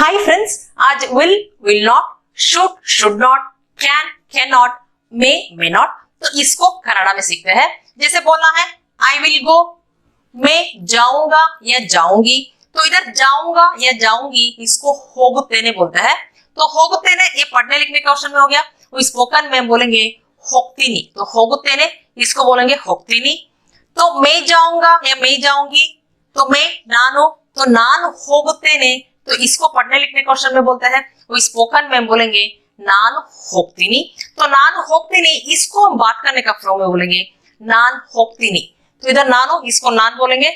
Hi friends, आज will not, should not, can not, may not, तो इसको कन्नड़ा में सीखते हैं। जैसे बोलना है आई विल गो, मैं जाऊंगा या जाऊंगी, तो इधर जाऊंगा या जाऊंगी इसको होगुत्तेने बोलते हैं। तो होगुत्तेने ये पढ़ने लिखने का क्वेश्चन में हो गया। वो स्पोकन में बोलेंगे होक्तिनी, तो होगुत्तेने इसको बोलेंगे होक्तिनी। तो मैं जाऊंगा या मैं जाऊंगी, तो मैं नानो, तो नान होगुत्तेने, तो इसको पढ़ने लिखने क्वेश्चन में बोलते हैं। वो स्पोकन में बोलेंगे नान होक्तिनी। तो नान होक्तिनी इसको हम बात करने का फ्लो में बोलेंगे नान होक्तिनी। तो इधर नानो, इसको नान बोलेंगे।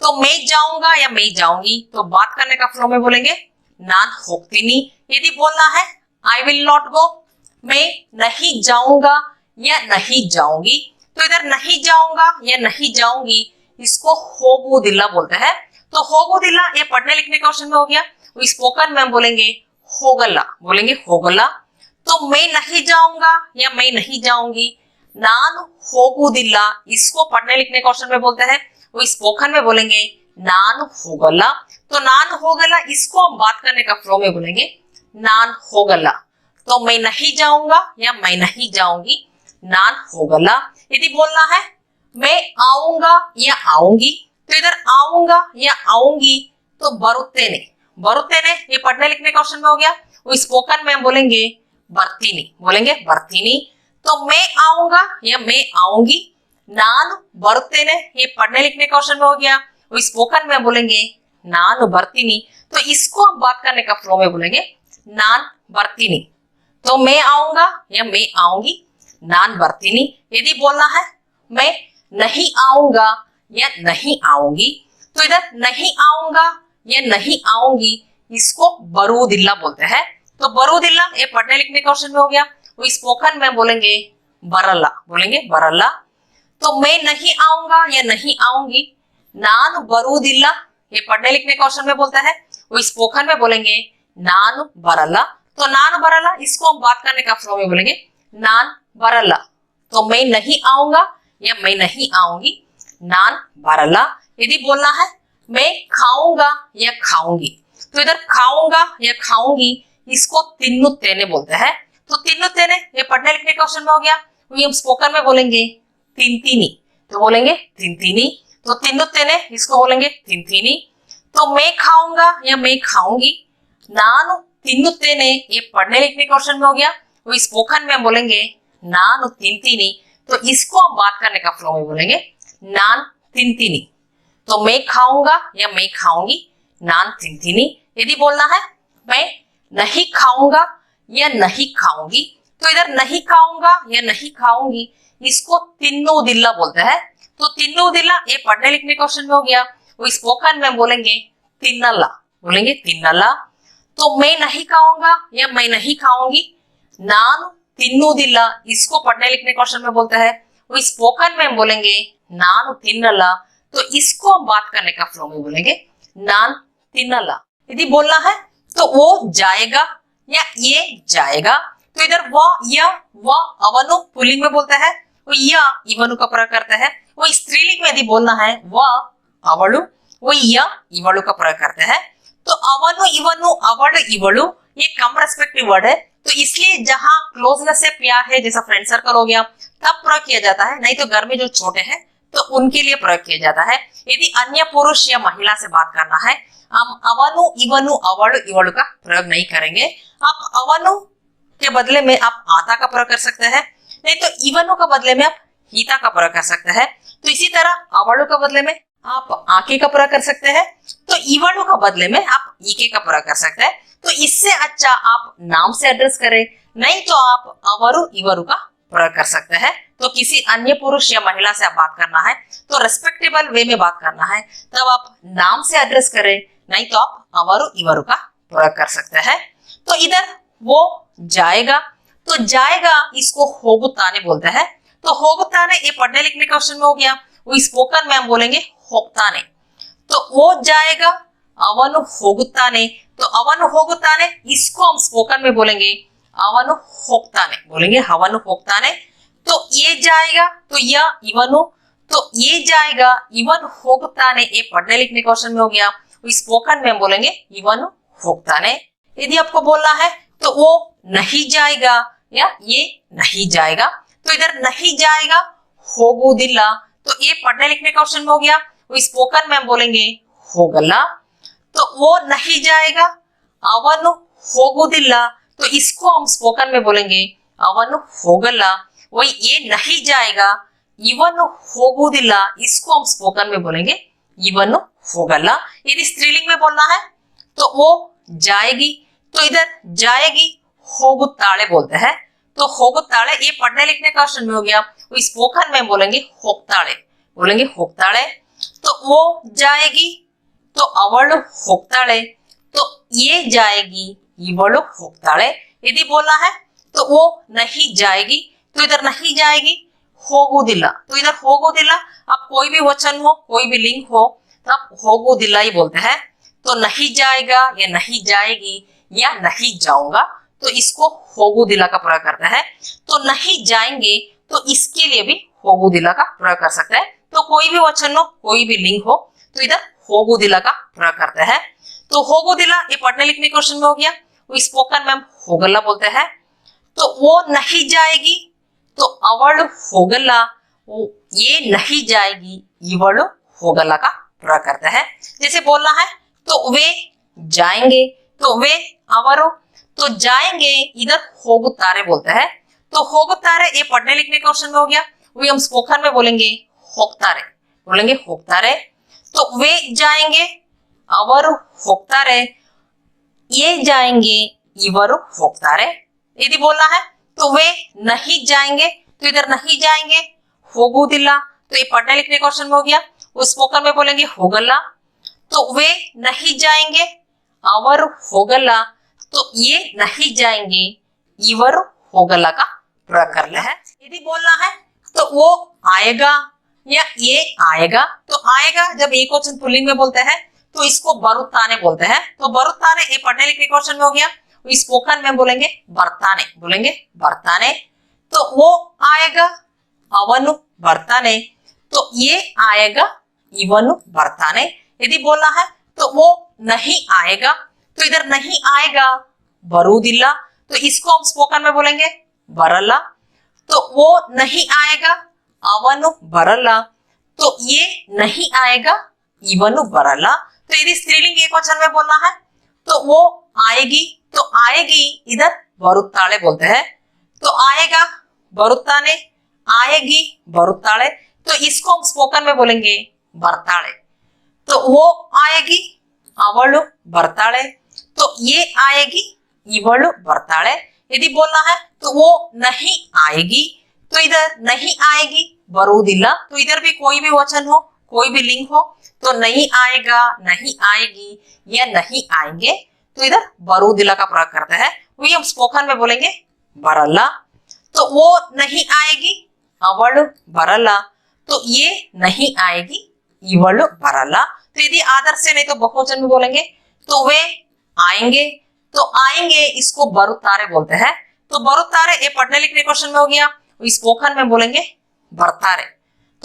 तो मैं जाऊंगा या मैं जाऊंगी, तो बात करने का फ्लो में बोलेंगे नान होक्तिनी। यदि बोलना है आई विल नॉट गो, मैं नहीं जाऊंगा या नहीं जाऊंगी, तो इधर नहीं जाऊंगा या नहीं जाऊंगी इसको होगुदिल्ला बोलते हैं। तो होगुदिल्ला ये पढ़ने लिखने का क्वेश्चन में हो गया। स्पोकन में बोलेंगे होगला, बोलेंगे होगला। तो मैं नहीं जाऊंगा या मैं नहीं जाऊंगी, नान होगुदिल्ला, इसको पढ़ने लिखने क्वेश्चन में बोलते हैं। वो स्पोकन में बोलेंगे नान होगला। तो नान होगला इसको हम बात करने का फ्लो में बोलेंगे नान होगला। तो मैं नहीं जाऊंगा या मैं नहीं जाऊंगी, नान होगला। यदि बोलना है मैं आऊंगा या आऊंगी, तो इधर आऊंगा या आऊंगी तो बरुत्तेने, बरुत्तेने ये पढ़ने लिखने क्वेश्चन में हो गया। वो स्पोकन में हम बोलेंगे बर्तीनी, बोलेंगे बर्तीनी। तो मैं आऊंगा या मैं आऊंगी, नान बरुत्तेने ये पढ़ने लिखने क्वेश्चन में हो गया। वो स्पोकन में बोलेंगे नान बर्तीनी। तो इसको हम बात करने का फ्लो में बोलेंगे नान बर्तीनी। तो मैं आऊंगा या मैं आऊंगी, नान बर्तीनी। यदि बोलना है मैं नहीं आऊंगा या नहीं आऊंगी, तो इधर नहीं आऊंगा या नहीं आऊंगी इसको बरूदिल्ला बोलते हैं। तो बरूदिल्ला ये पढ़ने लिखने का क्वेश्चन में हो गया। वो स्पोकन में बोलेंगे बरला, बोलेंगे बरला। तो मैं नहीं आऊंगा या नहीं आऊंगी, नान बरूदिल्ला, ये पढ़ने लिखने का क्वेश्चन में बोलता है। वो स्पोकन में बोलेंगे नान बरला। तो नान बरला इसको हम बात करने का फ्लो में बोलेंगे नान बरला। तो मैं नहीं आऊंगा या मैं नहीं आऊंगी, नान बरला। यदि बोलना है मैं खाऊंगा या खाऊंगी, तो इधर खाऊंगा या खाऊंगी इसको तिन्नुत्तेने बोलते हैं। तो तिन्नुत्तेने ये पढ़ने लिखने का क्वेश्चन में हो गया। वही हम स्पोकन में बोलेंगे तिनतिनी, तो बोलेंगे तिनतिनी। तो तिन्नुत्तेने इसको बोलेंगे तिनतिनी। तो मैं खाऊंगा या मैं खाऊंगी, नान तिन्नुत्तेने ये पढ़ने लिखने का क्वेश्चन में हो गया। वही स्पोकन में हम बोलेंगे नान तिनतिनी। तो इसको हम बात करने का फ्लो में बोलेंगे नान तिनतिनी। तो मैं खाऊंगा या मैं खाऊंगी, नान तिनतिनी। यदि बोलना है मैं नहीं खाऊंगा या नहीं खाऊंगी, तो इधर नहीं खाऊंगा या नहीं खाऊंगी इसको तिन्नुदिल्ला बोलते हैं। तो तिन्नुदिल्ला ये पढ़ने लिखने क्वेश्चन में हो गया। वो स्पोकन में बोलेंगे तिन्नला, बोलेंगे तिन्नला। तो मैं नहीं खाऊंगा या मैं नहीं खाऊंगी, नान तिन्नुदिल्ला, इसको पढ़ने लिखने क्वेश्चन में बोलते हैं। वो स्पोकन में बोलेंगे नान तिन्नला। तो इसको हम बात करने का फ्लो में बोलेंगे नान तिन्नला। यदि बोलना है तो वो जाएगा या ये जाएगा, तो इधर वह अवनु पुल्लिंग में बोलता है। वो या इवनु का प्रयोग करता है। वो स्त्रीलिंग में यदि बोलना है वह अवळु, वो या इवळु का प्रयोग करते हैं। तो अवनु इवनु अवळ इवळु ये कम रेस्पेक्टिव वर्ड है, तो इसलिए जहां क्लोजनेस से प्यार है, जैसा फ्रेंड सर्कल हो गया, तब प्रयोग किया जाता है। नहीं तो घर में जो छोटे हैं तो उनके लिए प्रयोग किया जाता है। यदि अन्य पुरुष या महिला से बात करना है, हम अवनु इवनु अवळु इवळु का प्रयोग नहीं करेंगे। आप अवनु के बदले में आप आता का प्रयोग कर सकते हैं, नहीं तो इवनु का बदले में आप हीता का प्रयोग कर सकते हैं। तो इसी तरह अवळु का बदले में आप आके का प्रयोग कर सकते हैं, तो इवळु का बदले में आप ईके का प्रयोग कर सकते हैं। तो इससे अच्छा आप नाम से एड्रेस करें, नहीं तो आप अवरु इवरु का प्रयोग कर सकते हैं। तो किसी अन्य पुरुष या महिला से आप बात करना है तो रेस्पेक्टेबल वे में बात करना है, तब आप नाम से एड्रेस करें, नहीं तो आप अवरु इवरु का प्रयोग कर सकते हैं। तो इधर वो जाएगा, तो जाएगा इसको होगुत्ताने बोलते हैं। तो होगुत्ताने ये पढ़ने लिखने का क्वेश्चन में हो गया। वो स्पोकन में हम बोलेंगे होगुत्ताने। तो वो जाएगा अवनु होगुत्ताने। तो अवनु होगुत्ताने इसको हम स्पोकन में बोलेंगे अवनु होगुत्ताने, बोलेंगे अवनु होगुत्ताने। तो ये जाएगा तो या इवनु, तो ये जाएगा इवन होगुत्ताने, ये पढ़ने लिखने क्वेश्चन में हो गया। स्पोकन में हम बोलेंगे इवन होगुत्ताने। यदि आपको बोलना है तो वो नहीं जाएगा या ये नहीं जाएगा, तो इधर नहीं जाएगा होगुदिल्ला, तो ये पढ़ने लिखने का क्वेश्चन में हो गया। वो स्पोकन में हम बोलेंगे होगला, तो वो नहीं जाएगा अवन होगुदिल्ला, तो इसको हम स्पोकन में बोलेंगे अवन होगला। वही ये नहीं जाएगा इवन होगुदिल्ला, इसको हम स्पोकन में बोलेंगे इवन होगला। यदि स्त्रीलिंग में बोलना है तो वो जाएगी, तो इधर जाएगी होगुत्ताले बोलते हैं, तो होगुत्ताले ये पढ़ने लिखने का क्वेश्चन में हो गया। वो स्पोकन में बोलेंगे होगताले, बोलेंगे होगताले, तो वो जाएगी तो अवಳು होगताले, तो ये जाएगी इवಳು होगताले। यदि बोलना है तो वो नहीं जाएगी, तो इधर नहीं जाएगी होगुदिल्ला, तो इधर होगुदिल्ला। अब कोई भी वचन हो, कोई भी लिंग हो, तो आप होगुदिल्ला ही बोलते हैं। तो नहीं जाएगा या नहीं जाएगी या नहीं जाऊंगा, तो इसको होगुदिल्ला का प्रयोग करता है। तो नहीं जाएंगे, तो इसके लिए भी होगुदिल्ला का प्रयोग कर सकते हैं। तो कोई भी वचन हो, कोई भी लिंग हो, तो इधर होगुदिल्ला का प्रयोग करते हैं। तो होगुदिल्ला ये पढ़ने लिखने क्वेश्चन में हो गया। वो स्पोकन में हम होगला बोलते हैं। तो वो नहीं जाएगी तो अवಳು होगला, ये नहीं जाएगी इवಳು होगला का प्रयोग करते हैं। जैसे बोलना है तो वे जाएंगे, तो वे अवරු, तो जाएंगे इधर होगुत्तारे बोलते हैं। तो होगुत्तारे ये पढ़ने लिखने का क्वेश्चन में हो गया। वही हम स्पोकन में बोलेंगे होगतारे, बोलेंगे होगतारे। तो वे जाएंगे अवरू होगतारे, ये जाएंगे इवरू होगतारे। यदि बोलना है तो वे नहीं जाएंगे, तो इधर नहीं जाएंगे होगुदिल्ला, तो ये पढ़ने लिखने का क्वेश्चन में हो गया। वो स्पोकन में बोलेंगे होगला, तो वे नहीं जाएंगे अवरू होगला, तो ये नहीं जाएंगे इवरू होगला का प्रयोग कर ले है। यदि बोलना है तो वो आएगा या ये आएगा, तो आएगा जब एक क्वेश्चन पुल्लिंग में बोलते हैं तो इसको बरुत्ताने बोलते हैं। तो बरुत्ताने ये पढ़ने लिखने क्वेश्चन में हो गया। स्पोकन में बोलेंगे बर्ताने, बोलेंगे बर्ताने। तो वो आएगा अवनु बर्ताने, तो ये आएगा इवनु बर्ताने। यदि बोलना है तो वो नहीं आएगा, तो इधर नहीं आएगा बरुदिल्ला, तो इसको हम स्पोकन में बोलेंगे बरला। तो वो नहीं आएगा अवनु बरला, तो ये नहीं आएगा इवनु बरला। तो यदि स्त्रीलिंग एक वचन में बोलना है तो वो आएगी, तो आएगी इधर बरुत्ताले बोलते हैं। तो आएगा बरुत्ताने, आएगी बरुत्ताले, तो इसको हम स्पोकन में बोलेंगे बर्ताले। तो वो आएगी अवಳು बर्ताले, तो ये आएगी इवಳು बर्ताले। यदि बोलना है तो वो नहीं आएगी, तो इधर नहीं आएगी बरुदिल्ला, तो इधर भी कोई भी वचन हो, कोई भी लिंग हो, तो नहीं आएगा, नहीं आएगी या नहीं आएंगे, तो इधर बरुदिल्ला का प्रयोग करते हैं। वही हम स्पोकन में बोलेंगे बरला। तो वो नहीं आएगी अवಳು बरला, तो ये नहीं आएगी इवಳು बरला। तो यदि आदर से नहीं तो बहुवचन में बोलेंगे तो वे आएंगे, तो आएंगे इसको बरुत्तारे बोलते हैं। तो बरुत्तारे ये पढ़ने लिखने क्वेश्चन में हो गया। स्पोकन में बोलेंगे बर्तारे।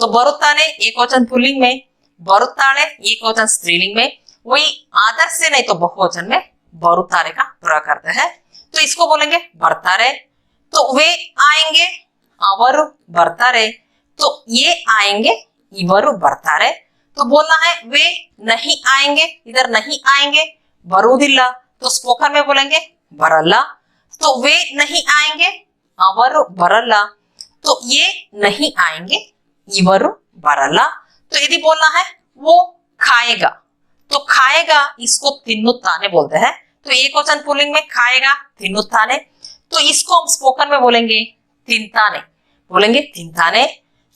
तो बरुत्ताने एक वचन पुल्लिंग में, बरुत्ताले एक वचन स्त्रीलिंग में। वही आदर से नहीं तो बहुवचन में बरुत्तारे का प्रयोग करते हैं। तो इसको बोलेंगे बर्तारे। तो वे आएंगे अवरू बर्तारे, तो ये आएंगे इवरू बर्तारे। तो बोलना है वे नहीं आएंगे, इधर नहीं आएंगे बरुदिल्ला, तो स्पोकन में बोलेंगे बरला। तो वे नहीं आएंगे अवरू बरला, तो ये नहीं आएंगे इवरू बरला। तो यदि बोलना है वो खाएगा, तो खाएगा इसको तिन्नुत्ताने बोलते हैं। तो एक वचन पुल्लिंग में खाएगा तिन्नुत्ताने, तो इसको हम स्पोकन में बोलेंगे तिंताने, बोलेंगे तिंताने।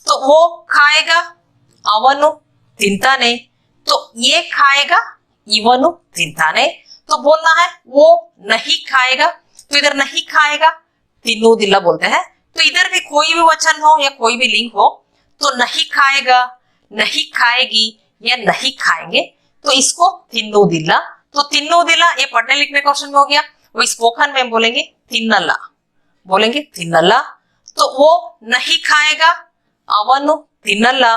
तो वो खाएगा अवनु तिंताने, तो ये खाएगा इवनु तिंताने। तो बोलना है वो नहीं खाएगा, तो इधर नहीं खाएगा तिन्नुदिल्ला बोलते हैं। तो इधर भी कोई भी वचन हो या कोई भी लिंग हो, तो नहीं खाएगा, नहीं खाएगी या नहीं खाएंगे, तो इसको तिन्नुदिल्ला। तो तिन्नुदिल्ला ये पढ़ने लिखने क्वेश्चन में हो गया। वो स्पोकन में बोलेंगे तिन्नला, बोलेंगे तिन्नला। तो वो नहीं खाएगा अवनु तिन्नला,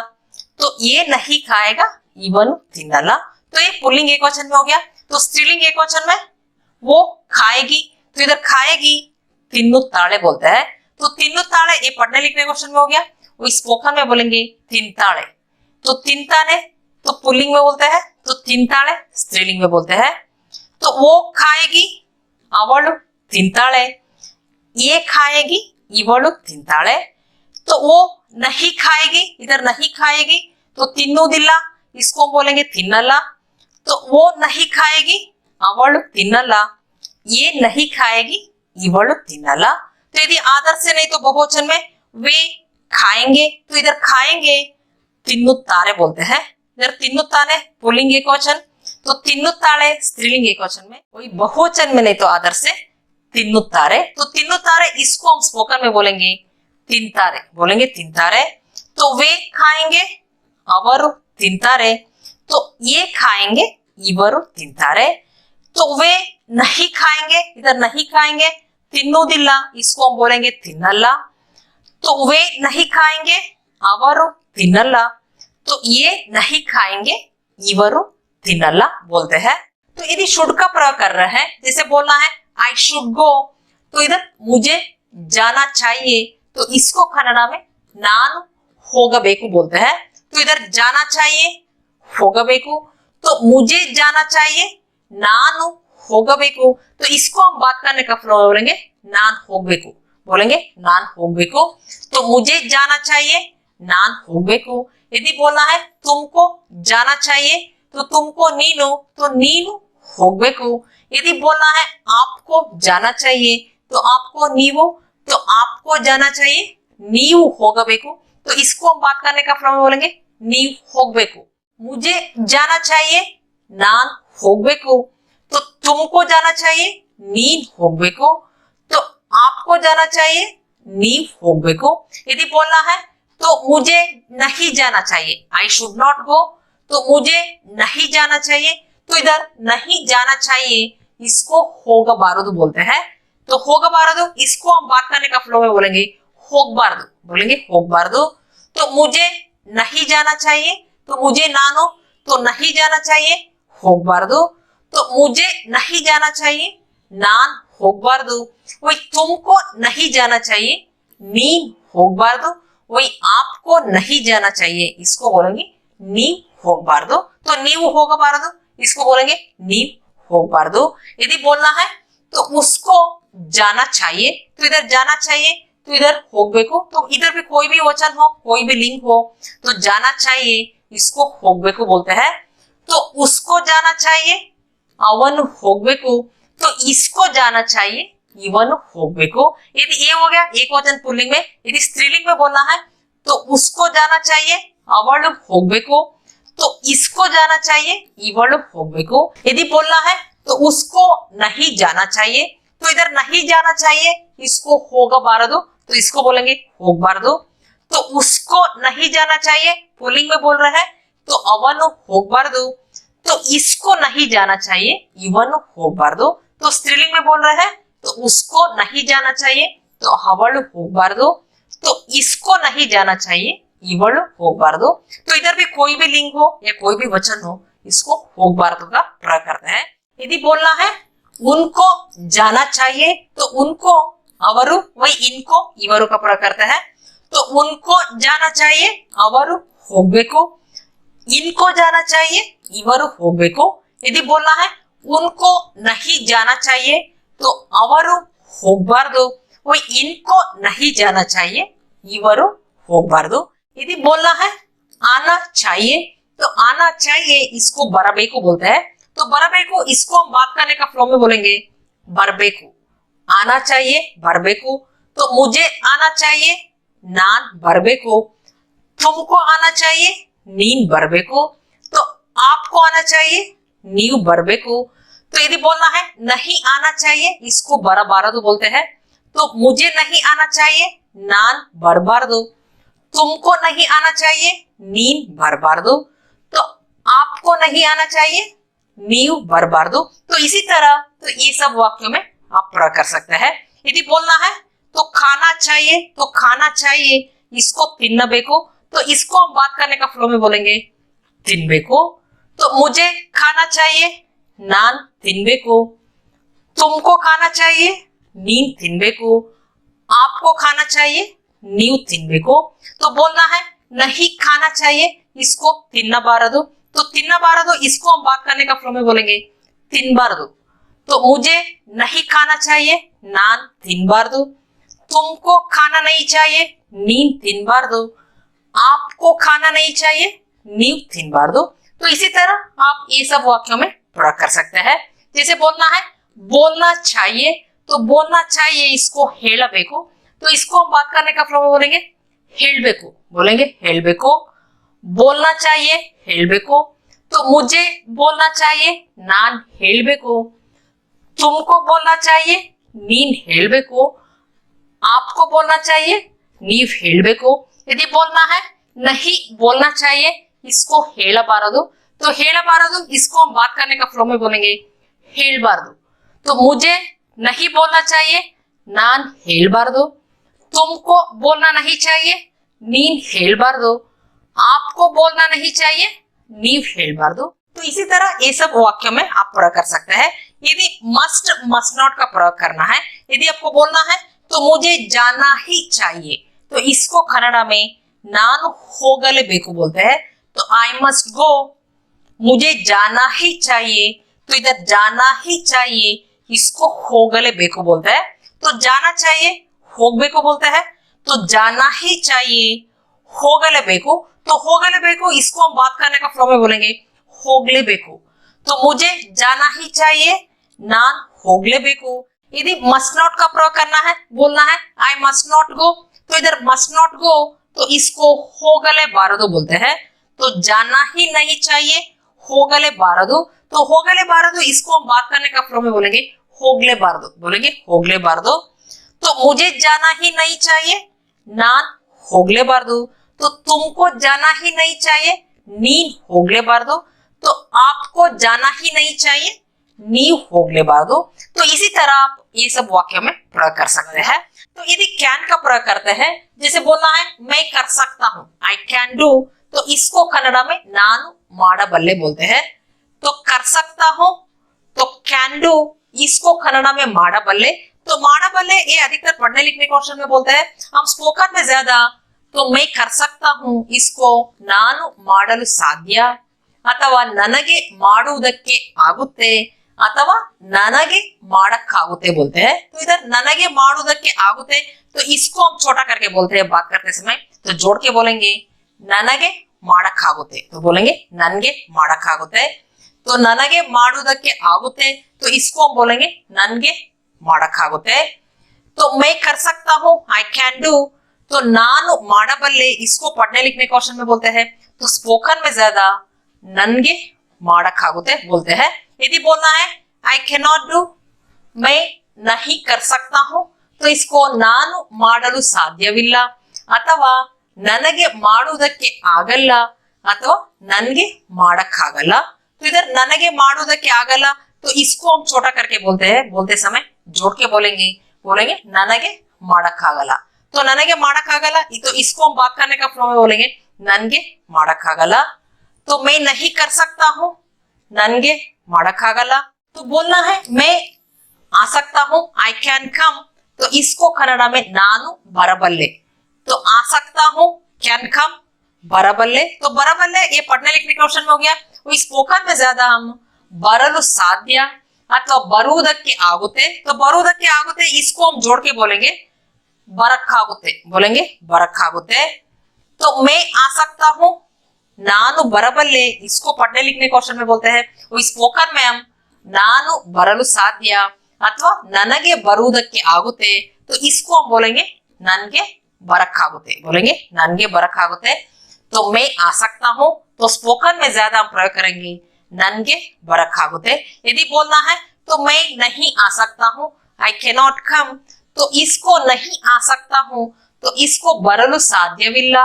तो ये नहीं खाएगा इवनु तिन्नला। तो ये पुल्लिंग एक वचन में हो गया। तो स्त्रीलिंग एक वचन में वो खाएगी, तो इधर खाएगी तिन्नुत्ताळे बोलते हैं। तो तिन्नुत्ताळे ये पढ़ने लिखने क्वेश्चन में हो गया। वो स्पोकन में बोलेंगे तिनताळे। तो तिनताने तो पुल्लिंग में बोलते हैं, तो तिनताळे स्त्रीलिंग में बोलते हैं। तो वो खाएगी ಅವಳು ತಿಂತಾಳೆ, ये खाएगी ಇವಳು ತಿಂತಾಳೆ। तो वो नहीं खाएगी, इधर नहीं खाएगी तो ತಿನ್ನುವುದಿಲ್ಲ, इसको बोलेंगे ತಿನ್ನಲ್ಲ। तो वो नहीं खाएगी ಅವಳು ತಿನ್ನಲ್ಲ, ये नहीं खाएगी ಇವಳು ತಿನ್ನಲ್ಲ। तो यदि आदर से नहीं तो बहुवचन में वे खाएंगे, तो इधर खाएंगे ತಿನ್ನುತ್ತಾರೆ बोलते हैं। इधर ತಿನ್ನುತ್ತಾನೆ पुल्लिंग एकवचन, तो ತಿನ್ನುತ್ತಾಳೆ स्त्रीलिंग एकवचन में। कोई बहुवचन में नहीं तो आदर से ತಿನ್ನುತ್ತಾರೆ। तो ತಿನ್ನುತ್ತಾರೆ इसको हम स्पोकन में बोलेंगे ತಿಂತಾರೆ, बोलेंगे ತಿಂತಾರೆ। तो वे खाएंगे ಅವರು ತಿಂತಾರೆ, तो ये खाएंगे ಇವರು ತಿಂತಾರೆ। तो वे नहीं खाएंगे, इधर नहीं खाएंगे ತಿನ್ನುವುದಿಲ್ಲ, इसको हम बोलेंगे ತಿನ್ನಲ್ಲ। तो वे नहीं खाएंगे ಅವರು ತಿನ್ನಲ್ಲ, तो ये नहीं खाएंगे ಇವರು ತಿನ್ನಲ್ಲ बोलते हैं। तो यदि शुड का प्रयोग कर रहे हैं, जैसे बोलना है आई शुड गो, तो इधर मुझे जाना चाहिए, तो इसको कन्नड़ा में नानु होगबेकु बोलते हैं। तो इधर जाना चाहिए होगबेकु, तो मुझे जाना चाहिए नानु होगबेकु, तो इसको हम बात करने का फ्लो बोलेंगे नान होगबेकु, बोलेंगे नान होगबेकु। तो मुझे जाना चाहिए नान होगबेकु। यदि बोलना है तुमको जाना चाहिए, तो तुमको नीनु, तो नीनु होगबेकु। यदि बोलना है आपको जाना चाहिए, तो आपको नीवु, तो आपको जाना चाहिए नीवु होगबेकु। तो इसको हम बात करने का फ्लो में बोलेंगे नीव होगबेकु। मुझे जाना चाहिए नान होगबेकु, तो तुमको जाना चाहिए नीन होगबेकु, तो आपको जाना चाहिए नीव होगबेकु। यदि बोलना है तो मुझे नहीं जाना चाहिए, आई शुड नॉट गो, तो मुझे नहीं जाना चाहिए, तो इधर नहीं जाना चाहिए इसको होगबारदु बोलते हैं। तो होगबारदु इसको हम बात करने का फ्लो में बोलेंगे होगबारदु, बोलेंगे होगबारदु। तो मुझे नहीं जाना चाहिए, तो मुझे नानो, तो नहीं जाना चाहिए होगबारदु। तो मुझे नहीं जाना चाहिए नान होगबारदु। वही तुमको नहीं जाना चाहिए नीन होगबारदु, वही आपको नहीं जाना चाहिए, इसको बोलेंगे नीव होगबारदु। तो नीव होगबारदु इसको बोलेंगे नीव होगबारदु। यदि बोलना है तो उसको जाना चाहिए, तो इधर जाना चाहिए, तो इधर होगबेकु, तो इधर भी कोई भी वचन हो, कोई भी लिंग हो, तो जाना चाहिए इसको होगबेकु बोलते हैं। तो उसको जाना चाहिए ಅವನು ಹೋಗಬೇಕು, तो इसको जाना चाहिए ಇವನು ಹೋಗಬೇಕು। यदि ये हो गया एक वचन पुल्लिंग में। यदि स्त्रीलिंग में बोलना है तो उसको जाना चाहिए ಅವಳು ಹೋಗಬೇಕು, तो इसको जाना चाहिए ಇವಳು ಹೋಗಬೇಕು। यदि बोलना है तो उसको नहीं जाना चाहिए, तो इधर नहीं जाना चाहिए इसको ಹೋಗಬಾರದು, तो इसको बोलेंगे ಹೋಗಬಾರದು। तो उसको नहीं जाना चाहिए पुल्लिंग में बोल रहे हैं, तो ಅವನು ಹೋಗಬಾರದು, तो इसको नहीं जाना चाहिए ಇವನು ಹೋಗಬಾರದು। तो स्त्रीलिंग में बोल रहे हैं तो उसको नहीं जाना चाहिए, तो ಅವಳು ಹೋಗಬಾರದು, तो इसको नहीं जाना चाहिए ಇವಳು ಹೋಗಬಾರದು। तो इधर भी कोई भी लिंग हो या कोई भी वचन हो, इसको ಹೋಗಬಾರದು का प्रयोग करते हैं। यदि बोलना है उनको जाना चाहिए, तो उनको ಅವರು, वही इनको इवरू का प्रयोग करते हैं। तो उनको जाना चाहिए ಅವರು ಹೋಗಬೇಕು, इनको जाना चाहिए इवरू होगबेकु। यदि बोलना है उनको नहीं जाना चाहिए, तो ಅವರು ಹೋಗಬಾರದು, वो इनको नहीं जाना चाहिए इवरू होगबारदु। यदि बोलना है आना चाहिए, तो आना चाहिए इसको बरबेकु बोलते हैं। तो बरबेकु इसको हम बात करने का फ्लो में बोलेंगे बरबेकु। आना चाहिए बरबेकु, तो मुझे आना चाहिए नान बरबेकु, तुमको आना चाहिए नीन बरबेकु, तो आपको आना चाहिए नीव बरबेकु। तो यदि बोलना है नहीं आना चाहिए इसको बरबारदु बोलते हैं। तो मुझे नहीं आना चाहिए नान बरबारदु, तुमको नहीं आना चाहिए नीन बरबारदु, तो आपको नहीं आना चाहिए नीव बरबारदु। तो इसी तरह तो ये सब वाक्यों में आप प्रयोग कर सकते हैं। यदि बोलना है तो खाना चाहिए, तो खाना चाहिए इसको तिन्नबेकु, तो इसको हम बात करने का फ्लो में बोलेंगे तिनबेकु। तो मुझे खाना चाहिए नान तिनबेकु, तुमको खाना चाहिए नीन तिनबेको, आपको खाना चाहिए नीव तिनबेको। तो बोलना है नहीं खाना चाहिए, इसको तिन्नबारदु। तो तिन्नबारदु इसको हम बात करने का फ्लो में बोलेंगे तिनबारदु। तो मुझे नहीं खाना चाहिए नान तिनबारदु, तुमको खाना नहीं चाहिए नीन तिनबारदु, आपको खाना नहीं चाहिए नीव तिनबारदु। तो इसी तरह आप ये सब वाक्यों में प्रयोग कर सकते हैं। जैसे बोलना है बोलना चाहिए, तो बोलना चाहिए इसको हेळबेको, तो इसको हम बात करने का फ्लो में बोलेंगे हेळबेको, बोलेंगे हेळबेको। बोलना चाहिए हेळबेको, तो मुझे बोलना चाहिए नान हेळबेको, तुमको बोलना चाहिए नीन हेळबेको, आपको बोलना चाहिए नीव हेळबेको। यदि बोलना है नहीं बोलना चाहिए, इसको हेळबारदु, तो हेळबारदु इसको हम बात करने का फ्लो में बोलेंगे हेळबारदु। तो मुझे नहीं बोलना चाहिए नान हेळबारदु, तुमको बोलना नहीं चाहिए नीन हेळबारदु, आपको बोलना नहीं चाहिए नीव हेळबारदु। तो इसी तरह ये सब वाक्यों में आप प्रयोग कर सकते हैं। यदि मस्ट मस्ट नॉट का प्रयोग करना है, यदि आपको बोलना है तो मुझे जाना ही चाहिए, तो इसको कन्नड़ा में नानु होगलेबेकु बोलते हैं। तो आई मस्ट गो, मुझे जाना ही चाहिए, तो इधर जाना ही चाहिए इसको होगलेबेकु बोलते हैं। तो जाना चाहिए होगबेकु बोलते हैं, तो जाना ही चाहिए होगलेबेकु, तो होगलेबेकु इसको हम बात करने का फ्लो में बोलेंगे होगलेबेकु। तो मुझे जाना ही चाहिए नान होगलेबेकु। यदि मस्ट नॉट का प्रयोग करना है, बोलना है आई मस्ट नॉट गो, तो इधर मस्ट नॉट गो, तो इसको होगलेबारदु बोलते हैं। तो जाना ही नहीं चाहिए होगलेबारदु, तो होगलेबारदु इसको हम बात करने का फ्लो में बोलेंगे होगलेबारदु, बोलेंगे होगलेबारदु। तो मुझे जाना ही नहीं चाहिए नान होगलेबारदु, तो तुमको जाना ही नहीं चाहिए नीन होगलेबारदु, तो आपको जाना ही नहीं चाहिए नीव होगलेबारदु। तो इसी तरह आप ये सब वाक्यों में प्रयोग कर सकते हैं। तो यदि कैन का प्रयोग करते हैं, जैसे बोलना है मैं कर सकता हूँ आई कैन डू, तो इसको कन्नड़ा में नानु माडबल्ले बोलते हैं। तो कर सकता हूँ तो कैन डू, इसको कन्नड़ा में माडबल्ले। तो माडबल्ले ये अधिकतर पढ़ने लिखने क्वेश्चन में बोलते हैं, हम स्पोकन में ज्यादा तो मैं कर सकता हूँ इसको नानु ಮಾಡಲು ಸಾಧ್ಯ ಅಥವಾ ನನಗೆ ಮಾಡುವುದಕ್ಕೆ ಆಗುತ್ತೆ ಅಥವಾ ನನಗೆ ಮಾಡಕ್ಕಾಗುತ್ತೆ बोलते हैं। तो इधर ನನಗೆ ಮಾಡುವುದಕ್ಕೆ ಆಗುತ್ತೆ, तो इसको हम छोटा करके बोलते हैं बात करते समय, तो जोड़ के बोलेंगे ನನಗೆ ಮಾಡಕ್ಕಾಗುತ್ತೆ, तो बोलेंगे ನನಗೆ ಮಾಡಕ್ಕಾಗುತ್ತೆ। तो ನನಗೆ ಮಾಡುವುದಕ್ಕೆ ಆಗುತ್ತೆ, तो इसको हम बोलेंगे ನನಗೆ ಮಾಡಕ್ಕಾಗುತ್ತೆ। तो मैं कर सकता हूँ आई कैन डू, तो नानु ಮಾಡಬಲ್ಲೆ इसको पढ़ने लिखने क्वेश्चन में बोलते हैं, तो स्पोकन में ज्यादा नन्गे ಮಾಡಕ್ಕಾಗುತ್ತೆ बोलते हैं। यदि बोलना है आई कैन नॉट डू, मैं नहीं कर सकता हूँ, तो इसको नानु ಮಾಡಲು ಸಾಧ್ಯವಿಲ್ಲ ಅಥವಾ ನನಗೆ ಮಾಡುವುದಕ್ಕೆ ಆಗಲ್ಲ ಅಥವಾ ನನಗೆ ಮಾಡಕ್ಕಾಗಲ್ಲ। तो इधर ನನಗೆ ಮಾಡುವುದಕ್ಕೆ ಆಗಲ್ಲ, तो इसको हम छोटा करके बोलते हैं, बोलते समय जोड़ के बोलेंगे, बोलेंगे ನನಗೆ ಮಾಡಕ್ಕಾಗಲ್ಲ। तो ನನಗೆ ಮಾಡಕ್ಕಾಗಲ್ಲ, तो इसको हम बात करने का फ्लो में बोलेंगे ನನಗೆ ಮಾಡಕ್ಕಾಗಲ್ಲ। तो मैं नहीं कर सकता हूँ, ನನಗೆ ಮಾಡಕ್ಕಾಗಲ್ಲ। तो बोलना है मैं आ सकता हूँ आई कैन कम, तो इसको कन्नड़ा में नानु बरबल्ले। तो आ सकता हूँ कैन कम बरबल्ले, तो बरबल्ले ये पढ़ने लिखने क्वेश्चन में हो गया। वही स्पोकन में ज्यादा हम बरलु साध्य अथवा बरुವುದಕ್ಕೆ ಆಗುತ್ತೆ, तो बरुವುದಕ್ಕೆ ಆಗುತ್ತೆ इसको हम जोड़ के बोलेंगे बरक्कागुत्ते, बोलेंगे बरक्कागुत्ते। तो मैं आ सकता हूँ नानु बरबल्ले, इसको पढ़ने लिखने क्वेश्चन में बोलते हैं। वही स्पोकन में हम नानु बरलु साध्य अथवा ನನಗೆ ಬರುವುದಕ್ಕೆ ಆಗುತ್ತೆ, तो इसको हम बोलेंगे ನನಗೆ ಬರಕ್ಕಾಗುತ್ತೆ, बोलेंगे ನನಗೆ ಬರಕ್ಕಾಗುತ್ತೆ। तो मैं आ सकता हूँ, तो स्पोकन में ज्यादा हम प्रयोग करेंगे ನನಗೆ ಬರಕ್ಕಾಗುತ್ತೆ। यदि बोलना है तो मैं नहीं आ सकता हूँ आई कैन नॉट कम, तो इसको नहीं आ सकता हूँ, तो इसको ಬರಲು ಸಾಧ್ಯವಿಲ್ಲ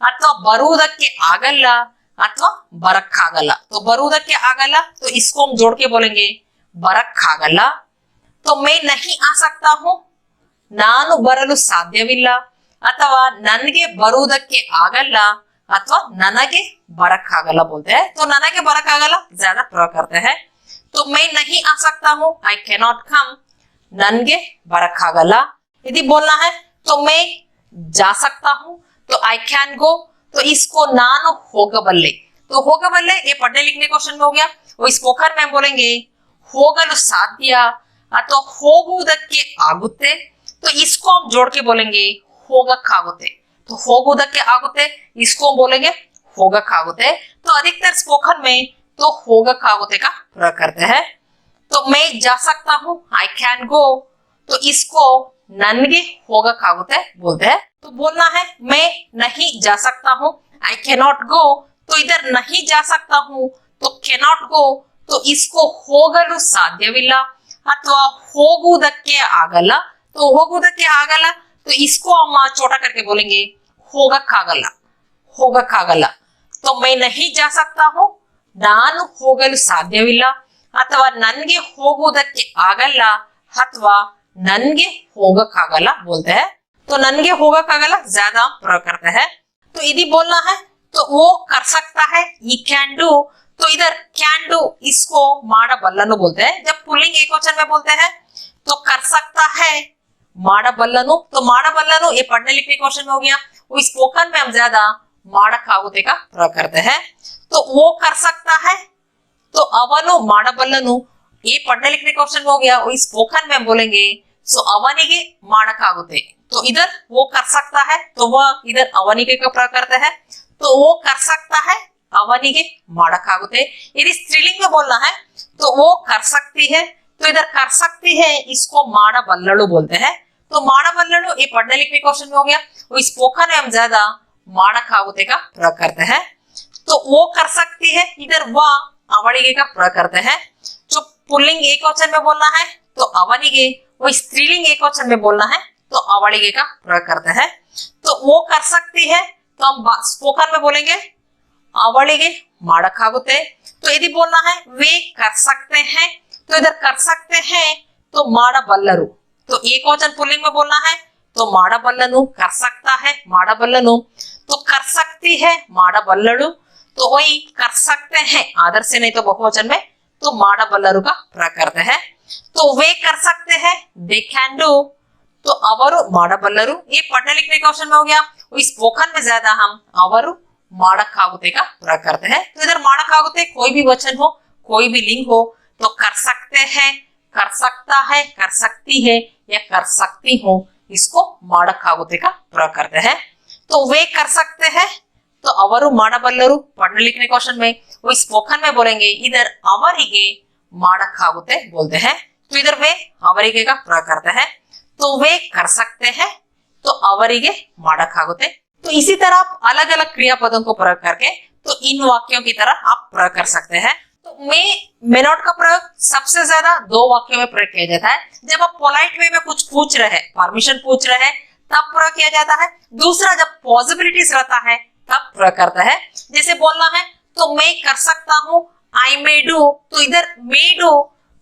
ಅಥವಾ ಬರುವುದಕ್ಕೆ ಆಗಲ್ಲ ಅಥವಾ ಬರಕ್ಕಾಗಲ್ಲ। तो ಬರುವುದಕ್ಕೆ ಆಗಲ್ಲ, तो इसको हम जोड़ के बोलेंगे ಬರಕ್ಕಾಗಲ್ಲ। तो मैं नहीं आ सकता हूँ, ನಾನು ಬರಲು ಸಾಧ್ಯವಿಲ್ಲ ಅಥವಾ ನನಗೆ ಬರುವುದಕ್ಕೆ ಆಗಲ್ಲ ಅಥವಾ ನನಗೆ ಬರಕ್ಕಾಗಲ್ಲ बोलते हैं। तो ನನಗೆ ಬರಕ್ಕಾಗಲ್ಲ ज्यादा प्रयोग करते हैं। तो मैं नहीं आ सकता हूँ, I cannot come. नन्गे बरक्कागला. यदि बोलना है तो मैं जा सकता हूँ, तो I can go. तो इसको नान होगबल्ले. तो होगबल्ले ये पढ़ने लिखने क्वेश्चन में हो गया. वो स्पोकन में बोलेंगे होगलु साध्य अथवा होगुವುದಕ್ಕೆ ಆಗುತ್ತೆ. तो इसको हम जोड़ के बोलेंगे ಹೋಗಕ್ಕಾಗುತ್ತೆ. तो ಹೋಗುವುದಕ್ಕೆ ಆಗುತ್ತೆ इसको हम बोलेंगे ಹೋಗಕ್ಕಾಗುತ್ತೆ. तो अधिकतर स्पोकन में तो ಹೋಗಕ್ಕಾಗುತ್ತೆ का प्रयोग करते हैं. तो मैं जा सकता हूँ, I can go. तो इसको नन्गे ಹೋಗಕ್ಕಾಗುತ್ತೆ बोलते हैं. तो बोलना है मैं नहीं जा सकता हूँ, I cannot go. तो इधर नहीं जा सकता हूँ तो cannot go. तो इसको ಹೋಗಲು ಸಾಧ್ಯವಿಲ್ಲ अथवा ಹೋಗುವುದಕ್ಕೆ ಆಗಲ್ಲ. तो ಹೋಗುವುದಕ್ಕೆ ಆಗಲ್ಲ तो इसको हम छोटा करके बोलेंगे ಹೋಗಕ್ಕಾಗಲ್ಲ. ಹೋಗಕ್ಕಾಗಲ್ಲ. तो मैं नहीं जा सकता हूँ, ನಾನು ಹೋಗಲು ಸಾಧ್ಯವಿಲ್ಲ ಅಥವಾ ನನ್ಗೆ ಹೋಗುವುದಕ್ಕೆ ಆಗಲ್ಲ ಅಥವಾ नन्गे ಹೋಗಕ್ಕಾಗಲ್ಲ बोलते हैं. तो नन्गे ಹೋಗಕ್ಕಾಗಲ್ಲ ज्यादा प्रयोग करते हैं. तो यदि बोलना है तो वो कर सकता है, he can do. तो इधर can do इसको ಮಾಡಬಲ್ಲನು बोलते हैं. जब पुल्लिंग एकवचन में बोलते हैं तो कर सकता है ಮಾಡಬಲ್ಲನು. तो ಮಾಡಬಲ್ಲನು ये पढ़ने लिखने क्वेश्चन में हो गया. वो स्पोकन में हम ज्यादा ಮಾಡಕ್ಕಾಗುತ್ತೆ का प्रयोग करते हैं. तो वो कर सकता है तो ಅವನು ಮಾಡಬಲ್ಲನು ये पढ़ने लिखने क्वेश्चन में हो गया. वो स्पोकन में हम बोलेंगे सो ಅವನಿಗೆ ಮಾಡಕ್ಕಾಗುತ್ತೆ. तो इधर वो कर सकता है तो वह इधर ಅವನಿಗೆ का प्रयोग करते हैं. तो वो कर सकता है ಅವನಿಗೆ ಮಾಡಕ್ಕಾಗುತ್ತೆ. यदि स्त्रीलिंग में बोलना है तो वो कर सकती है. तो इधर कर सकती है इसको ಮಾಡಬಲ್ಲಳು बोलते हैं. तो ಮಾಡಬಲ್ಲಳು ये पढ़ने लिखने क्वेश्चन में हो गया. वो स्पोकन में हम ज्यादा ಮಾಡಕ್ಕಾಗುತ್ತೆ का प्रयोग करते हैं. तो वो कर सकती है इधर वह ಅವಳಿಗೆ का प्रयोग करते हैं. जो पुल्लिंग एक वचन में बोलना है तो ಅವನಿಗೆ, वो स्त्रीलिंग एक वचन में बोलना है तो ಅವಳಿಗೆ का प्रयोग करते हैं. तो वो कर सकती है तो हम स्पोकन में बोलेंगे ಅವಳಿಗೆ ಮಾಡಕ್ಕಾಗುತ್ತೆ. तो यदि बोलना है वे कर सकते हैं तो इधर कर सकते हैं तो ಮಾಡಬಲ್ಲರು. तो एक वचन पुल्लिंग में बोलना है तो ಮಾಡಬಲ್ಲನು, कर सकता है ಮಾಡಬಲ್ಲನು. तो कर सकती है ಮಾಡಬಲ್ಲಳು. तो वही कर सकते हैं आदर से नहीं तो बहुवचन में तो ಮಾಡಬಲ್ಲರು का प्रयोग करते हैं. तो वे कर सकते हैं they can do. तो ಅವರು ಮಾಡಬಲ್ಲರು ये पढ़ने लिखने का क्वेश्चन में हो गया. वो स्पोकन में ज्यादा हम ಅವರು ಮಾಡಕ್ಕಾಗುತ್ತೆ का प्रयोग करते हैं. तो इधर ಮಾಡಕ್ಕಾಗುತ್ತೆ कोई भी वचन हो, कोई भी लिंग हो तो कर सकते हैं, कर सकता है, कर सकती है या कर सकती हूँ इसको ಮಾಡಕ್ಕಾಗುತ್ತೆ का प्रयोग करते हैं. तो वे कर सकते हैं तो ಅವರು ಮಾಡಬಲ್ಲರು पढ़ने लिखने क्वेश्चन में. वो स्पोकन में बोलेंगे इधर ಅವರಿಗೆ ಮಾಡಕ್ಕಾಗುತ್ತೆ बोलते हैं. तो इधर वे ಅವರಿಗೆ का प्रयोग करते हैं. तो वे कर सकते हैं तो ಅವರಿಗೆ ಮಾಡಕ್ಕಾಗುತ್ತೆ. तो इसी तरह आप अलग अलग क्रियापदों को प्रयोग करके तो इन वाक्यों की तरह आप प्रयोग कर सकते हैं. तो मे नॉट का प्रयोग सबसे ज्यादा दो वाक्यों में प्रयोग किया जाता है. जब आप पोलाइट वे में कुछ पूछ रहे हैं, परमिशन पूछ रहे हैं तब प्रयोग किया जाता है. दूसरा जब पॉसिबिलिटीज रहता है तब प्रयोग करता है. जैसे बोलना है तो मैं कर सकता हूँ, आई मे डू. तो इधर मे डू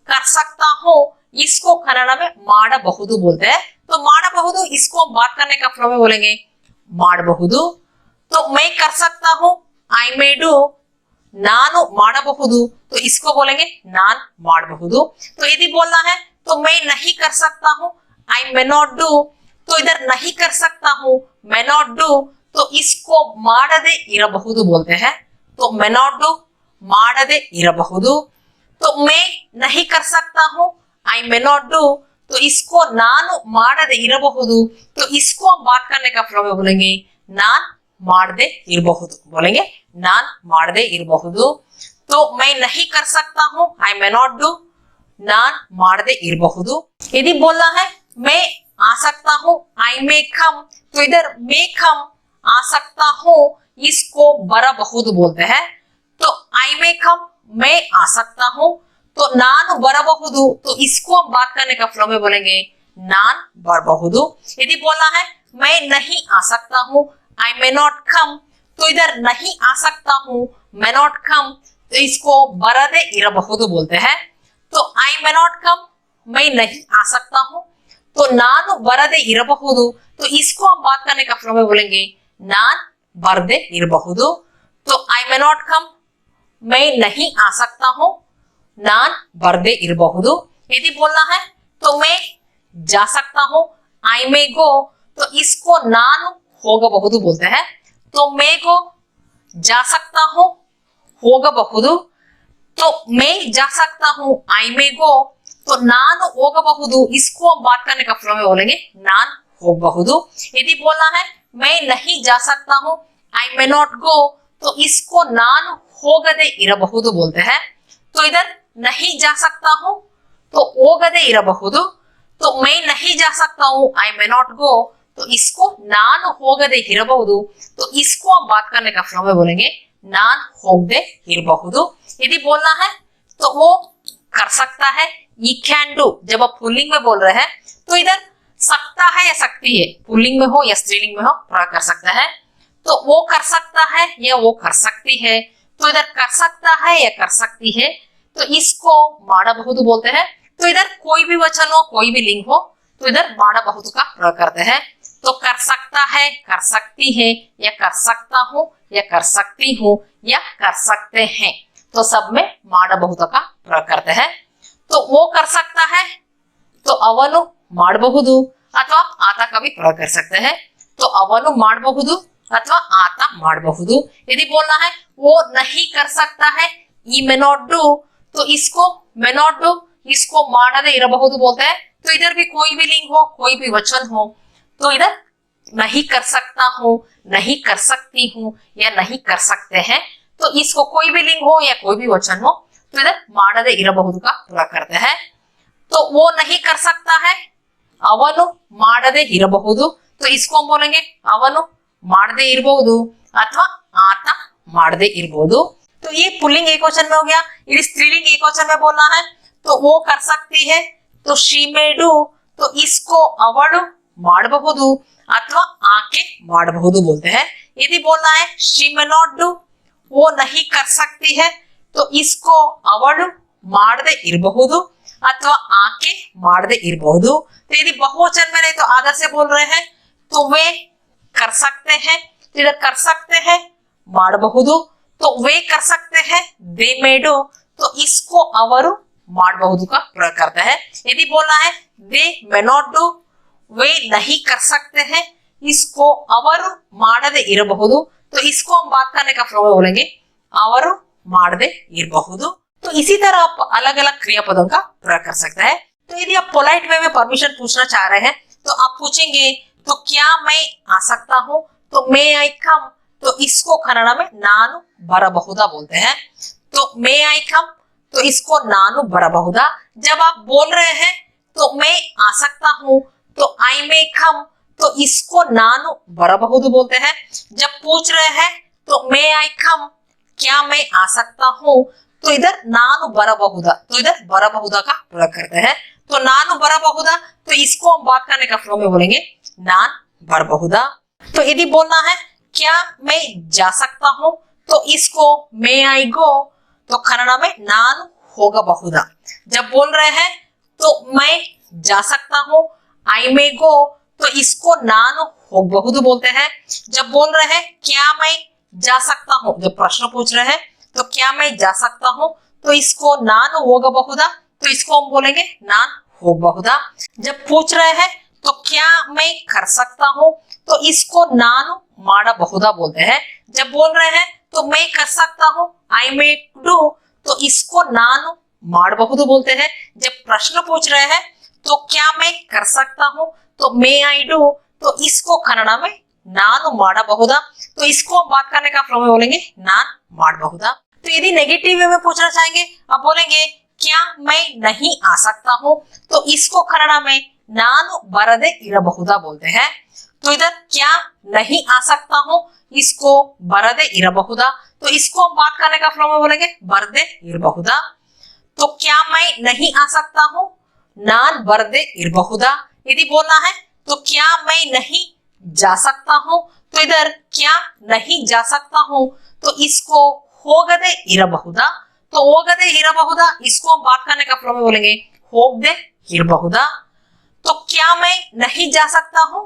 कर सकता हूँ इसको कन्नड़ में ಮಾಡಬಹುದು बोलते हैं. तो ಮಾಡಬಹುದು इसको बात करने का फ्लो में बोलेंगे ಮಾಡಬಹುದು. तो मैं कर सकता हूँ आई मे डू. ನಾನು ಮಾಡಬಹುದು तो इसको बोलेंगे ನಾನ್ ಮಾಡಬಹುದು. तो यदि बोलना है तो मैं नहीं कर सकता हूँ आई मे नॉट डू. तो इधर नहीं कर सकता हूँ मे नॉट डू. तो इसको ಮಾಡದೆ ಇರಬಹುದು बोलते हैं. तो मे नॉट डू ಮಾಡದೆ ಇರಬಹುದು. तो मैं नहीं कर सकता हूँ आई मे नॉट डू. तो इसको ನಾನು ಮಾಡದೆ ಇರಬಹುದು. तो इसको हम बात करने का फ्लो में बोलेंगे ನಾನ್ ಮಾಡದೆ ಇರಬಹುದು बोलेंगे ನಾನ್ ಮಾಡದೆ ಇರಬಹುದು. तो मैं नहीं कर सकता हूँ आई मे नॉट डू. ನಾನ್ ಮಾಡದೆ ಇರಬಹುದು. यदि बोलना है मैं आ सकता हूँ आई मे कम. तो इधर मे कम आ सकता हूँ इसको ಬರಬಹುದು बोलते हैं. तो आई मे कम मैं आ सकता हूँ. तो ನಾನು ಬರಬಹುದು. तो इसको हम बात करने का फ्लो में बोलेंगे ನಾನ್ ಬರಬಹುದು. यदि बोलना है मैं नहीं आ सकता हूँ आई मे नॉट कम. तो इधर नहीं आ सकता हूँ मे नॉट कम. तो इसको ಬರದೆ ಇರಬಹುದು बोलते हैं. तो आई मे नॉट कम मैं नहीं आ सकता हूँ. तो ನಾನು ಬರದೆ ಇರಬಹುದು. तो इसको हम बात करने का फ्लो में बोलेंगे ನಾನ್ ಬರದೆ ಇರಬಹುದು. तो आई मे नॉट कम मैं नहीं आ सकता हूँ नान बरदे इरಬಹುದು। यदि बोलना है तो मैं जा सकता हूँ, आई मे गो, तो इसको नान ಹೋಗಬಹುದು बोलते हैं। तो मैं गो जा सकता हूँ, ಹೋಗಬಹುದು, तो मैं जा सकता हूँ, आई मे गो, तो नान ಹೋಗಬಹುದು, इसको हम बात करने का फ्लो में बोलेंगे नान ಹೋಗಬಹುದು। यदि बोलना है मैं नहीं जा सकता हूँ, आई मे नॉट गो, तो इसको नान ಹೋಗದೆ ಇರಬಹುದು बोलते हैं। तो इधर नहीं जा सकता हूँ तो ಹೋಗದೆ ಇರಬಹುದು, तो मैं नहीं जा सकता हूँ, आई मे नॉट गो, तो इसको नान ಹೋಗದೆ ಇರಬಹುದು, तो इसको हम बात करने का फ्लो में बोलेंगे नान ಹೋಗದೆ ಇರಬಹುದು। यदि बोलना है तो वो कर सकता है, ये कैन डू, जब आप पुल्लिंग में बोल रहे हैं तो इधर सकता है या सकती है, पुल्लिंग में हो या स्त्रीलिंग में हो प्रयोग कर सकता है। तो वो कर सकता है या वो कर सकती है, तो इधर कर सकता है या कर सकती है, तो इसको ಮಾಡಬಹುದು बोलते हैं। तो इधर कोई भी वचन हो, कोई भी लिंग हो, तो इधर ಮಾಡಬಹುದು का प्रयोग करते हैं। तो कर सकता है, कर सकती है, या कर सकता हूँ, या कर सकती हूँ, या कर सकते हैं, तो सब में ಮಾಡಬಹುದು का प्रयोग करते हैं। तो वो कर सकता है तो ಅವನು ಮಾಡಬಹುದು, अथवा ಆತ का भी प्रयोग कर सकते हैं। तो ಅವನು ಮಾಡಬಹುದು अथवा ಆತ ಮಾಡಬಹುದು। यदि बोलना है वो नहीं कर सकता है, ई मे नॉट डू, तो इसको मे नॉट डू, इसको ಮಾಡದೆ ಇರಬಹುದು बोलते हैं। तो इधर भी कोई भी लिंग हो, कोई भी वचन हो, तो इधर नहीं कर सकता हूँ, नहीं कर सकती हूँ, या नहीं कर सकते हैं, तो इसको कोई भी लिंग हो या कोई भी वचन हो, तो इधर ಮಾಡದೆ ಇರಬಹುದು का प्रयोग करते हैं। तो वो नहीं कर सकता है, ಅವನು ಮಾಡದೆ ಇರಬಹುದು, तो इसको हम बोलेंगे ಅವನು ಮಾಡದೆ ಇರಬಹುದು, अथवा ಆತ ಮಾಡದೆ ಇರಬಹುದು। तो ये पुल्लिंग एक वचन में हो गया। यदि स्त्रीलिंग एक वचन में बोलना है तो वो कर सकती है, तो शी मे डू, तो इसको ಅವಳು ಮಾಡಬಹುದು अथवा आके ಮಾಡಬಹುದು बोलते हैं। यदि बोलना है शी मे नॉट डू, वो नहीं कर सकती है, तो इसको ಅವಳು ಮಾಡದೆ ಇರಬಹುದು अथवा आके ಮಾಡದೆ ಇರಬಹುದು। तो यदि बहुवचन में नहीं तो आदर से बोल रहे हैं तो वे कर सकते हैं, तो इधर कर सकते हैं ಮಾಡಬಹುದು, तो वे कर सकते हैं दे मे डू, तो इसको ಅವರು ಮಾಡಬಹುದು का प्रयोग करते हैं। यदि बोलना है दे मे नॉट डू, वे नहीं कर सकते हैं, इसको ಅವರು ಮಾಡದೆ ಇರಬಹುದು, तो इसको हम बात करने का फ्लो में बोलेंगे ಅವರು ಮಾಡದೆ ಇರಬಹುದು। तो इसी तरह आप अलग अलग क्रियापदों का प्रयोग कर सकते हैं। तो यदि आप पोलाइट वे में परमिशन पूछना चाह रहे हैं तो आप पूछेंगे तो क्या मैं आ सकता हूँ, तो मे आई कम, तो इसको कन्नड़ में ನಾನು ಬರಬಹುದಾ बोलते हैं। तो मे आई कम, तो इसको ನಾನು ಬರಬಹುದಾ। जब आप बोल रहे हैं तो मैं आ सकता हूँ, तो आई मे कम, तो इसको ನಾನು ಬರಬಹುದು बोलते हैं। जब पूछ रहे हैं तो मे आई कम, क्या मैं आ सकता हूँ, तो इधर ನಾನು ಬರಬಹುದಾ, तो इधर ಬರಬಹುದಾ का प्रयोग करते हैं। तो ನಾನು ಬರಬಹುದಾ, तो इसको हम बात करने का फ्लो में बोलेंगे ನಾನ್ ಬರಬಹುದಾ। तो यदि बोलना है क्या मैं जा सकता हूँ, तो इसको मे आई गो, तो कन्नड़ में ನಾನು ಹೋಗಬಹುದಾ। जब बोल रहे हैं तो मैं जा सकता हूँ, आई मे गो, तो इसको ನಾನು ಹೋಗಬಹುದು बोलते हैं। जब बोल रहे हैं क्या मैं जा सकता हूँ, जब प्रश्न पूछ रहे हैं तो क्या मैं जा सकता हूँ, तो इसको ನಾನು ಹೋಗಬಹುದಾ, तो इसको हम बोलेंगे ನಾನ್ ಹೋಗಬಹುದಾ। जब पूछ रहे हैं तो क्या मैं कर सकता हूँ, तो इसको ನಾನು ಮಾಡಬಹುದಾ बोलते हैं। जब बोल रहे हैं तो मैं कर सकता हूँ, आई मे डू, तो इसको ನಾನು ಮಾಡಬಹುದು बोलते हैं। जब प्रश्न पूछ रहे हैं तो क्या मैं कर सकता हूँ, तो मे आई डू, तो इसको कन्नड़ में ನಾನು ಮಾಡಬಹುದಾ, तो इसको हम बात करने का फ्लो में बोलेंगे ನಾನ್ ಮಾಡಬಹುದಾ। तो यदि नेगेटिव वे में पूछना चाहेंगे आप बोलेंगे क्या मैं नहीं आ सकता हूँ, तो इसको कन्नड़ में ನಾನು ಬರದೆ ಇರಬಹುದಾ बोलते हैं। तो इधर क्या नहीं आ सकता हूँ, इसको ಬರದೆ ಇರಬಹುದಾ, तो इसको हम बात करने का फ्लो में बोलेंगे ಬರದೆ ಇರಬಹುದಾ। तो क्या मैं नहीं आ सकता हूँ, ನಾನ್ ಬರದೆ ಇರಬಹುದಾ। यदि बोलना है तो क्या मैं नहीं जा सकता हूँ, तो इधर क्या नहीं जा सकता हूँ, तो इसको ಹೋಗದೆ ಇರಬಹುದಾ, तो ಹೋಗದೆ ಇರಬಹುದಾ, इसको हम बात करने का फ्लो में बोलेंगे ಹೋಗದೆ ಇರಬಹುದಾ। तो क्या मैं नहीं जा सकता हूँ,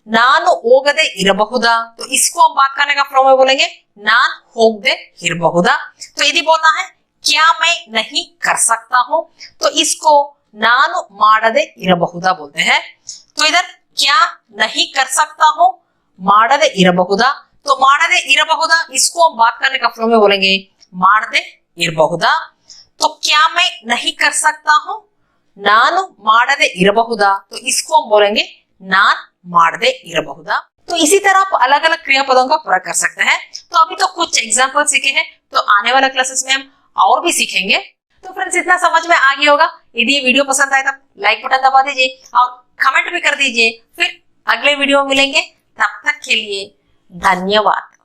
ನಾನು ಹೋಗದೆ ಇರಬಹುದಾ, तो इसको हम बात करने का फ्लो में बोलेंगे ನಾನ್ ಹೋಗದೆ ಇರಬಹುದಾ। तो यदि बोलना है क्या मैं नहीं कर सकता हूं, तो इसको नानु माडदे इरಬಹುದಾ बोलते हैं। तो इधर क्या नहीं कर सकता हूं, माडदे इरಬಹುದಾ, तो माडदे इरಬಹುದಾ इसको हम बात करने का फ्लो में बोलेंगे माडदे इरಬಹುದಾ। तो क्या मैं नहीं कर सकता हूं, नानु माडदे इरಬಹುದಾ, तो इसको हम बोलेंगे नान माडदे इरಬಹುದಾ। तो इसी तरह आप अलग अलग क्रियापदों का प्रयोग कर सकते हैं। तो अभी तो कुछ एग्जाम्पल सीखे हैं, तो आने वाले क्लासेस में हम और भी सीखेंगे। तो फ्रेंड्स इतना समझ में आ गया होगा। यदि ये वीडियो पसंद आए तो लाइक बटन दबा दीजिए और कमेंट भी कर दीजिए। फिर अगले वीडियो में मिलेंगे, तब तक के लिए धन्यवाद।